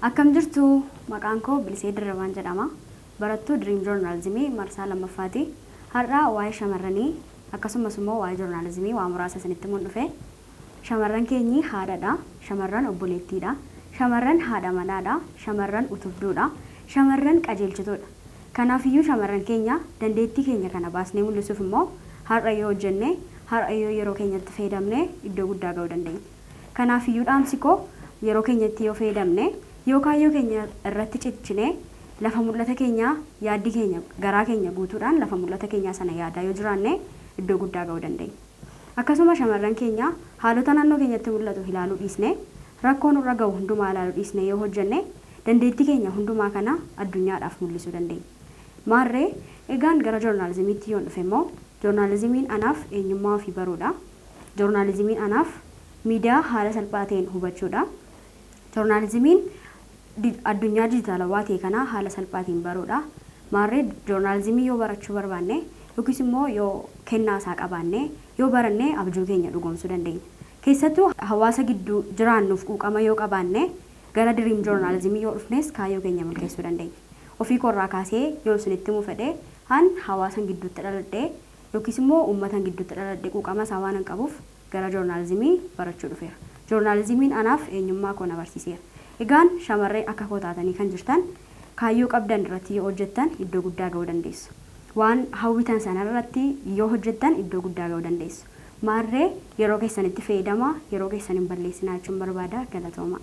Akkam jirtu maqaan koo Bilisee Dirrabaan jedhama. Barattuu Dream Journalismii marsaa lammaffaati. Har'a waa'ee shamarranii akkasumas immoo waa'ee joornaalizimii waa muraasa isinitti mun dhufe. Shamarran keenyi haadhaadha, shamarran obboleettiidha, shamarran haadha manaadha, shamarran utubduudha, shamarran qajeelchituudha. Kanaafiyyuu shamarran keenya dandeettii keenya kana baasnee mul'isuuf immoo har'a yoo hojjenne, har'a yoo yeroo keenyatti fayyadamne iddoo guddaa ga'uu dandeenya. Kanaafiyyuu dhaamsi koo yeroo keenyatti yoo fayyadamne yookaan yoo keenya irratti ciccine lafa mul'ata keenya yaaddi keenya garaa keenya guutuudhaan lafa mul'ata keenya sana yaadaa yoo jiraanne iddoo guddaa ga'uu dandeenya. Akkasuma shamarran keenya haalota naannoo keenyatti mul'atu ilaaluu dhiisne rakkoo nurra ga'u hundumaa ilaaluu dhiisne yoo hojjenne dandeettii keenya hundumaa kana addunyaadhaaf mul'isuu dandeenya. Maarree egaan gara joornaalizimiitti yoon dhufe immoo joornaalizimiin anaaf eenyummaa ofii baruudha. Joornaalizimiin anaaf miidiyaa haala salphaa ta'een hubachuudha. Joornaalizimiin addunyaa dijitaalawaa ta'e kana haala salphaatiin baruudha. Maarree joornaalizimii yoo barachuu barbaanne yookiis immoo yoo kennaa isaa qabaanne yoo baranne abjuu keenya dhugoomsuu dandeenya. Keessattuu hawaasa gidduu jiraannuuf quuqama yoo qabaanne gara Dream Journalismii yoo dhufnes kaayyoo keenya milkeessuu dandeenya. Ofii korraa kaasee yoo isinitti himu fedhe han hawaasan gidduutti dhaladhee yookiis immoo uummatan gidduutti dhaladhee quuqama isaa waan hin qabuuf gara joornaalizimii barachuu dhufeera. Joornaalizimiin anaaf eenyummaa koo na barsiiseera. Egaan shamarree akka koo taatanii kan jirtan kaayyoo qabdan irratti yoo hojjettan iddoo guddaa ga'uu dandeessu. Waan hawwitan sana irratti yoo hojjettan iddoo guddaa ga'uu dandeessu. Maarree yeroo keessanitti fayyadamaa, yeroo keessan hin balleessinaa jechuun barbaada. Galatooma.